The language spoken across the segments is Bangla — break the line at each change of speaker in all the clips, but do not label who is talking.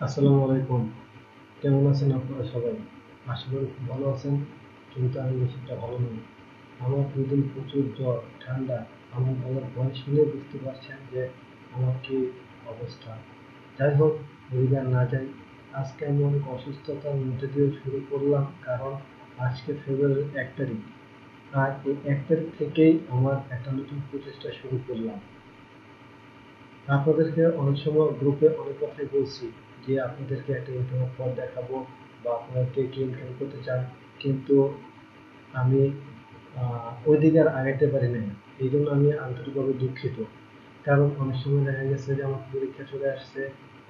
আসসালামু আলাইকুম। কেমন আছেন আপনারা সবাই? আশা করি খুব ভালো আছেন, কিন্তু আমি বেশিটা ভালো নই। আমার 2 দিন প্রচুর জ্বর, ঠান্ডা। আমার গলার ভয়েস শুনে বুঝতে পারছেন যে আমার কি অবস্থা। যাই হোক, ওদিকে আর না যাই। আজকে আমি অনেক অসুস্থতার মধ্যে দিয়ে শুরু করলাম, কারণ আজকে ফেব্রুয়ারির 1 তারিখ। আর এই 1 তারিখ থেকেই আমার একটা নতুন প্রচেষ্টা শুরু করলাম। আপনাদেরকে অনেক সময় গ্রুপে অনেক কথাই বলছি যে আপনাদেরকে একটা ইনকামের পথ দেখাবো বা আপনারা কে কি ইনকাম করতে চান, কিন্তু আমি ওই দিকে আর আগাইতে পারি নাই। এই জন্য আমি আন্তরিকভাবে দুঃখিত। কারণ অনেক সময় দেখা গেছে যে আমার পরীক্ষা চলে আসছে,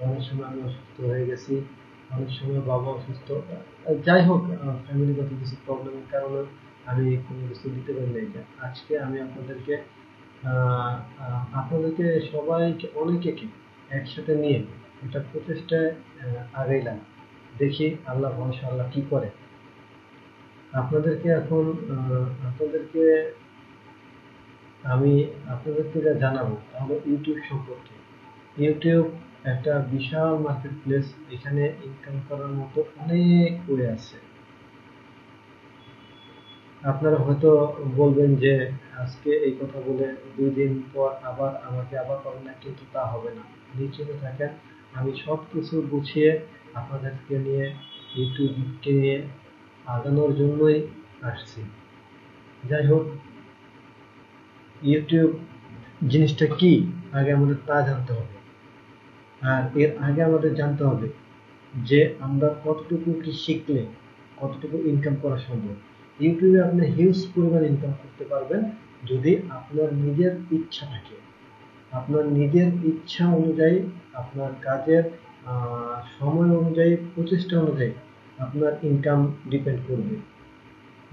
অনেক সময় আমি অসুস্থ হয়ে গেছি, অনেক সময় বাবা অসুস্থ। যাই হোক, ফ্যামিলিগত কিছু প্রবলেমের কারণে আমি কোনো কিছু দিতে পারি নাই। আজকে আমি আপনাদেরকে সবাইকে অনেকেকে একসাথে নিয়ে একটা প্রচেষ্টায় আগাইলাম। দেখি আল্লাহ ভরসা, আল্লাহ কি করে। আপনাদেরকে এখন আপনাদেরকে আমি আপনাদেরকে যা জানাবো তা হলো ইউটিউব সম্পর্কে। ইউটিউব একটা বিশাল মার্কেট প্লেস। এখানে ইনকাম করার মতো অনেক ওয়ে আছে। আপনারা হয়তো বলবেন যে আজকে এই কথা বলে 2 দিন পর আবার আমাকে আবার পাবেন না, কিন্তু তা হবে না। নিশ্চিত থাকেন, আমি সব কিছু গুছিয়ে আপনাদেরকে নিয়ে ইউটিউবকে নিয়ে আগানোর জন্যই আসছি। যাই হোক, ইউটিউব জিনিসটা কি আগে আমাদের তা জানতে হবে। আর এর আগে আমাদের জানতে হবে যে আমরা কতটুকু কি শিখলে কতটুকু ইনকাম করা সম্ভব। ইউটিউবে আপনি হিউজ পরিমাণ ইনকাম করতে পারবেন যদি আপনার নিজের ইচ্ছা থাকে। আপনার নিজের ইচ্ছা অনুযায়ী, আপনার কাজের সময় অনুযায়ী, প্রচেষ্টা অনুযায়ী আপনার ইনকাম ডিপেন্ড করবে।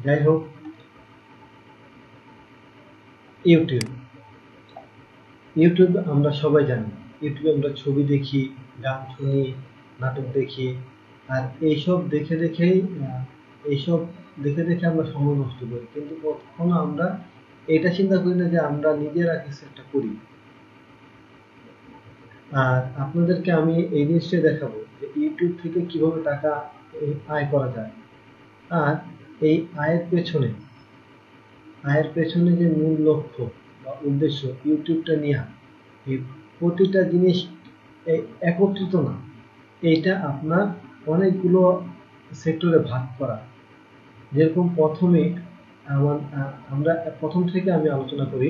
যাই হোক, ইউটিউব ইউটিউব আমরা সবাই জানি। ইউটিউবে আমরা ছবি দেখি, গান শুনি, নাটক দেখি। আর এইসব দেখে দেখে আমরা সময় নষ্ট করি, কিন্তু কখনো আমরা এটা চিন্তা করি না যে আমরা নিজেরা কিছু একটা করি। আর আপনাদেরকে আমি এই জিনিসটাই দেখাবো যে ইউটিউব থেকে কিভাবে টাকা আয় করা যায়। আর এই আয়ের পেছনে যে মূল লক্ষ্য বা উদ্দেশ্য ইউটিউবটা নেওয়া, এই প্রতিটা জিনিস একত্রিত না। এইটা আপনার অনেকগুলো সেক্টরে ভাগ করা। যেরকম আমরা প্রথম থেকে আমি আলোচনা করি।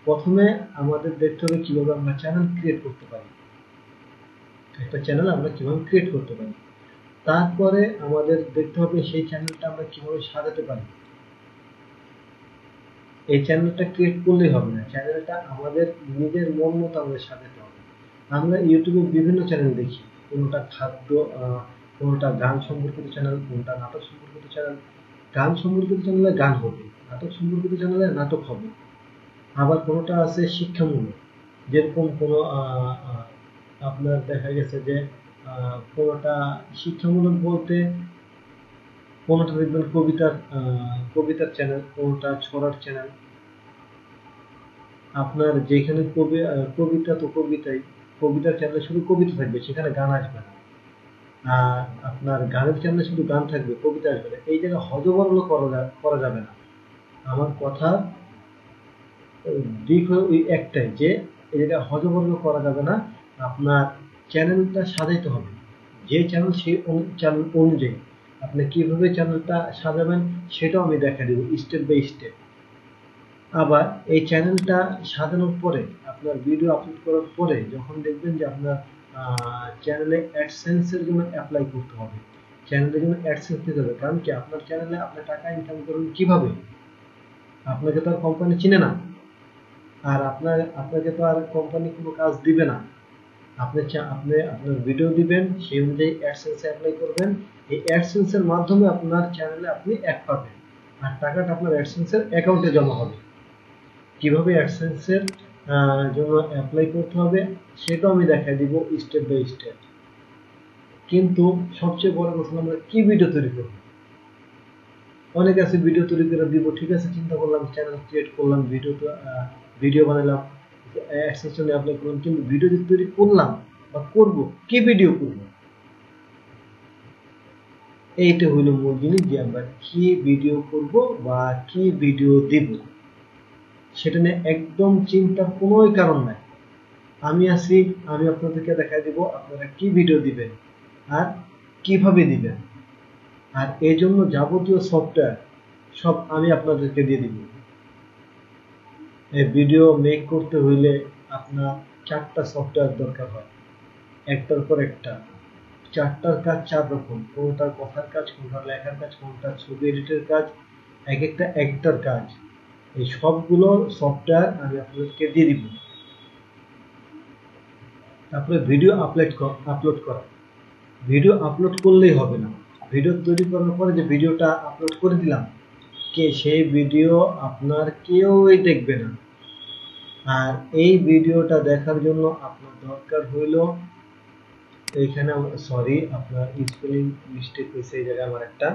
প্রথমে আমাদের দেখতে হবে কিভাবে আমরা চ্যানেল ক্রিয়েট করতে পারি। একটা চ্যানেল আমরা কিভাবে ক্রিয়েট করতে পারি। তারপরে আমাদের দেখতে হবে সেই চ্যানেলটা আমরা কিভাবে সাজাতে পারি। এই চ্যানেলটা ক্রিয়েট করলেই হবে না, চ্যানেলটা আমাদের নিজের মন মতো আমাদের সাজাতে হবে। আমরা ইউটিউবে বিভিন্ন চ্যানেল দেখি, কোনোটা খাদ্য, কোনোটা গান সম্পর্কিত চ্যানেল, কোনোটা নাটক সম্পর্কিত চ্যানেল। গান সম্পর্কিত চ্যানেলে গান হবে, নাটক সম্পর্কিত চ্যানেলে নাটক হবে। আবার কোনোটা আছে শিক্ষামূলক, যেরকম কোনো আপনার দেখা গেছে যে কোনোটা শিক্ষামূলক বলতে কোনোটা দেখবেন কবিতার চ্যানেল, কোনোটা ছড়ার চ্যানেল। আপনার যেখানে কবিতা তো কবিতাই, কবিতার চ্যানেলে শুধু কবিতা থাকবে, সেখানে গান আসবে না। আর আপনার গানের চ্যানেলে শুধু গান থাকবে, কবিতা আসবে না। এই জায়গায় হজবরল করা যাবে না। আমার কথা দিক হলো ওই একটাই, যে এই জায়গায় হজবরল করা যাবে না। আপনার চ্যানেলটা সাজাইতে হবে যে চ্যানেল, সেই চ্যানেল অনুযায়ী আপনি কিভাবে চ্যানেলটা সাজাবেন সেটাও আমি দেখা দেবো স্টেপ বাই স্টেপ। আবার এই চ্যানেলটা সাজানোর পরে, আপনার ভিডিও আপলোড করার পরে যখন দেখবেন যে আপনার চ্যানেলে অ্যাডসেন্সের জন্য অ্যাপ্লাই করতে হবে। চ্যানেলের জন্য অ্যাডসেন্স দিতে হবে, কারণ কি আপনার চ্যানেলে আপনি টাকা ইনকাম করবেন কিভাবে? আপনাকে তো আর কোম্পানি চিনে না, আর আপনাকে তো আর কোম্পানি কোনো কাজ দিবে না। আপনি আপনার ভিডিও দিবেন, সেই অনুযায়ী অ্যাডসেন্সে অ্যাপ্লাই করবেন। এই অ্যাডসেন্সের মাধ্যমে আপনার চ্যানেলে আপনি অ্যাড পাবেন, আর টাকাটা আপনার অ্যাডসেন্সের অ্যাকাউন্টে জমা হবে। কিভাবে অ্যাডসেন্সের জন্য অ্যাপ্লাই করতে হবে সেটাও আমি দেখাই দিব স্টেপ বাই স্টেপ। কিন্তু সবচেয়ে বড় কথা, আমরা কি ভিডিও তৈরি করব। অনেকে আছে ভিডিও তৈরি করে দিব, ঠিক আছে, চিন্তা করলাম, চ্যানেল ক্রিয়েট করলাম, ভিডিও বানালাম, অ্যাডসেন্স জন্য অ্যাপ্লাই করলাম, কিন্তু ভিডিও যে তৈরি করলাম বা করব, কি ভিডিও করব, এইটা হইল মূল জিনিস, যে আমরা কি ভিডিও করব বা কি ভিডিও দিব, সেটা নিয়ে একদম চিন্তার কোনো কারণ নাই। আমি আছি, আমি আপনাদেরকে দেখাই দিব আপনারা কি ভিডিও দিবেন আর কিভাবে দিবেন, আর এই জন্য যাবতীয় সফটওয়্যার সব আমি আপনাদেরকে দিয়ে দিব। এই ভিডিও মেক করতে হইলে আপনার 4টা সফটওয়্যার দরকার হয়, একটার পর একটা। 4টার কাজ 4 রকম, কোনটা কথার কাজ, কোনটা লেখার কাজ, কোনটা ছবি এডিটের কাজ, একটার কাজ। এই সবগুলো সফটওয়্যার আমি আপনাদেরকে দিয়ে দিব। তারপরে ভিডিও আপলোড করা। ভিডিও আপলোড করলেই হবে না, ভিডিও তৈরি করার পরে যে ভিডিওটা আপলোড করে দিলাম, সেই ভিডিও আপনার কেউই দেখবে না। আর এই ভিডিওটা দেখার জন্য আপনার দরকার হইল, এখানে সরি আপনার স্পেলিং মিস্টেক হয়েছে এই জায়গায় আমার একটা।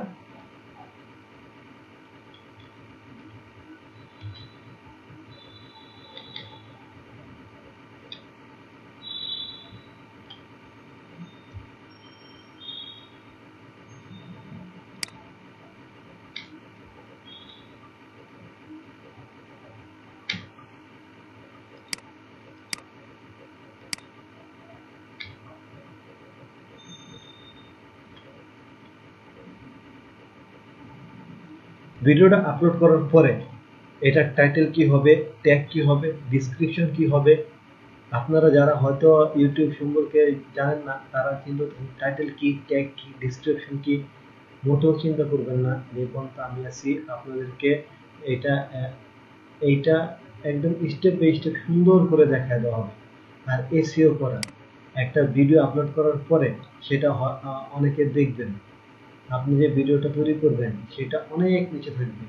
ভিডিওটা আপলোড করার পরে এটার টাইটেল কি হবে, ট্যাগ কি হবে, ডিসক্রিপশন কি হবে। আপনারা যারা হয়তো ইউটিউব সম্পর্কে জানেন না, তারা কিন্তু টাইটেল কি, ট্যাগ কি, ডিসক্রিপশন কি মোটেও চিন্তা করবেন না। যে পর্যন্ত আমি আছি আপনাদেরকে এটা এইটা একদম স্টেপ বাই স্টেপ সুন্দর করে দেখায় দেওয়া হবে। আর এসইও করা, একটা ভিডিও আপলোড করার পরে সেটা অনেকে দেখবেন, আপনি যে ভিডিওটা তৈরি করবেন সেটা অনেক নিচে থাকবে,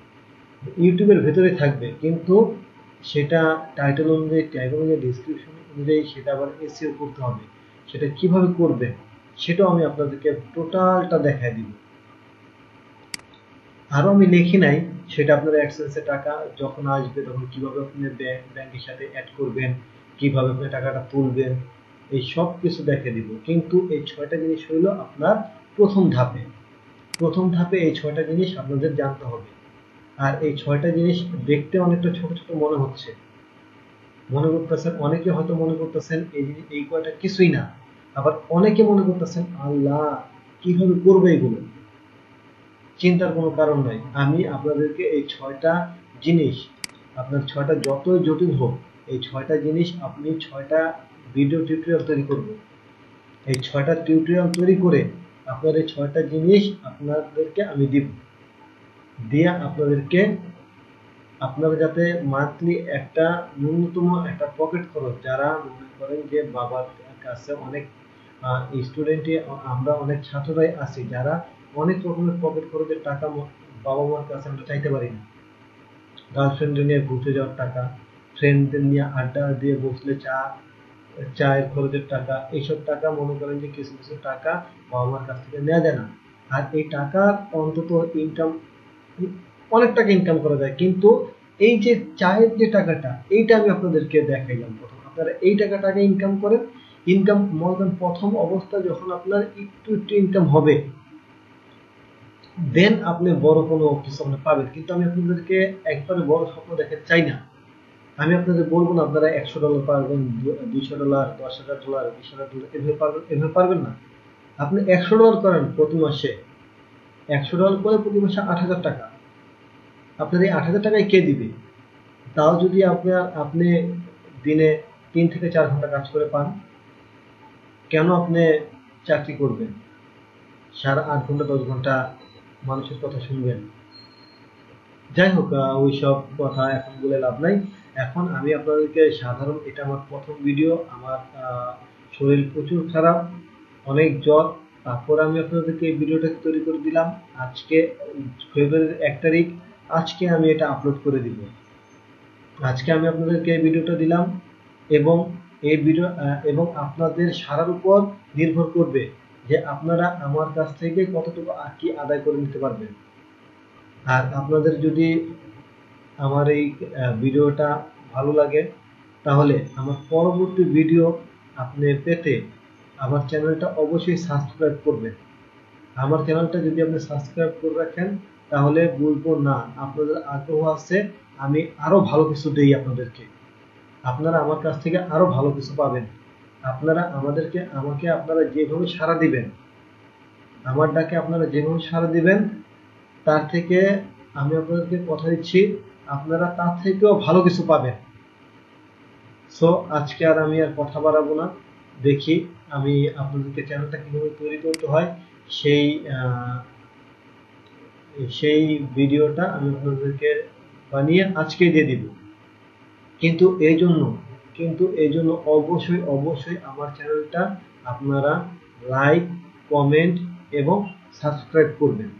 ইউটিউবের ভেতরে থাকবে, কিন্তু সেটা টাইটেল অনুযায়ী, ট্যাগ অনুযায়ী, ডিসক্রিপশন অনুযায়ী সেটা আবার এসইও করতে হবে। সেটা কিভাবে করবেন সেটাও আমি আপনাদেরকে টোটালটা দেখায় দিব। আরো আমি লিখি নাই, সেটা আপনার অ্যাডসেন্সে টাকা যখন আসবে তখন কিভাবে আপনি ব্যাংকের সাথে অ্যাড করবেন, কিভাবে আপনি টাকাটা তুলবেন, এই সব কিছু দেখে দিব। কিন্তু এই 6টা জিনিস হইল আপনার প্রথম ধাপে এই 6টা জিনিস আপনাদের জানতে হবে। আর এই 6টা জিনিস দেখতে অনেকটা ছোট ছোট মনে হচ্ছে, অনেকে হয়তো মনে করতেছেন এই কয়টা কিছুই না, আবার অনেকে মনে করতেছেন আল্লাহ কিভাবে করবে এগুলো। চিন্তার কোনো কারণ নাই, আমি আপনাদেরকে এই 6টা জিনিস, আপনার 6টা যতই জটিল হোক, এই 6টা জিনিস আপনি 6টা ভিডিও টিউটোরিয়াল তৈরি করব। এই 6টা টিউটোরিয়াল তৈরি করে আপনার এই 6টা জিনিস আপনাদেরকে আমি দিব, দিয়ে আপনাদেরকে, আপনারা যাতে মান্থলি একটা ন্যূনতম একটা পকেট খরচ, যারা মনে করেন যে বাবার কাছে অনেক স্টুডেন্টে, আমরা অনেক ছাত্ররাই আছি যারা অনেক রকমের পকেট খরচের টাকা বাবা মার কাছে আমরা চাইতে পারি না। গার্লফ্রেন্ড নিয়ে ঘুরতে যাওয়ার টাকা, ফ্রেন্ডদের নিয়ে আড্ডা দিয়ে বসলে চায়ের খরচের টাকা, এইসব টাকা মনে করেন যে কিছু কিছু টাকা বাবা মার কাছ থেকে নেওয়া যায় না। আর এই টাকা অন্তত ইনকাম, অনেক টাকা ইনকাম করা যায়, কিন্তু এই যে চায়ের যে টাকাটা, এইটা আমি আপনাদেরকে দেখাইলাম। প্রথম আপনারা এই টাকাটাকে ইনকাম করেন, ইনকাম মনে করেন প্রথম অবস্থা যখন আপনার একটু একটু ইনকাম হবে, দেন আপনি বড় কোনো কিছু আপনি পাবেন। কিন্তু আমি আপনাদেরকে একবারে বড় স্বপ্ন দেখাতে চাই না। আমি আপনাদের বলবো না আপনারা $100 পারবেন, $200, $10,000, $20,000 এভাবে পারবেন না। আপনি $100 করেন প্রতি মাসে, $100 করে প্রতি মাসে 8,000 টাকা। আপনার এই 8,000 টাকায় কে দিবে? তাও যদি আপনি দিনে 3 থেকে 4 ঘন্টা কাজ করে পান, কেন আপনি চাকরি করবেন? সারা 8 ঘন্টা 10 ঘন্টা মানুষের কথা শুনবেন? যাই হোক, ওইসব কথা এখন বলে লাভ নাই। এখন আমি আপনাদেরকে সাধারণ, এটা আমার প্রথম ভিডিও, আমার শরীর প্রচুর খারাপ, অনেক জ্বর, তারপর আমি আপনাদেরকে এই ভিডিওটা তৈরি করে দিলাম। আজকে ফেব্রুয়ারির 1 তারিখ, আজকে আমি এটা আপলোড করে দিব। আজকে আমি আপনাদেরকে এই ভিডিওটা দিলাম, এবং এই ভিডিও এবং আপনাদের সারার উপর নির্ভর করবে যে আপনারা আমার কাছ থেকে কতটুকু কি আদায় করে নিতে পারবেন। আর আপনাদের যদি আমার এই ভিডিওটা ভালো লাগে, তাহলে আমার পরবর্তী ভিডিও আপনি পেতে আমার চ্যানেলটা অবশ্যই সাবস্ক্রাইব করবেন। আমার চ্যানেলটা যদি আপনি সাবস্ক্রাইব করে রাখেন তাহলে বুঝবো না আপনাদের আগ্রহ আছে, আমি আরো ভালো কিছু দেই আপনাদেরকে, আপনারা আমার কাছ থেকে আরো ভালো কিছু পাবেন। আপনারা আমাকে আপনারা যেভাবে সাড়া দিবেন, আমার ডাকে আপনারা যেভাবে সাড়া দিবেন, তার থেকে আমি আপনাদেরকে কথা দিচ্ছি আপনারা তার থেকেও ভালো কিছু পাবেন। সো আজকে আর আমি আর কথা বাড়াবো না, দেখি আমি আপনাদেরকে চ্যানেলটা কিভাবে তৈরি করতে হয় সেই সেই ভিডিওটা আমি আপনাদেরকে বানিয়ে আজকেই দিয়ে দিব। কিন্তু এই জন্য অবশ্যই অবশ্যই আমার চ্যানেলটা আপনারা লাইক, কমেন্ট এবং সাবস্ক্রাইব করবেন।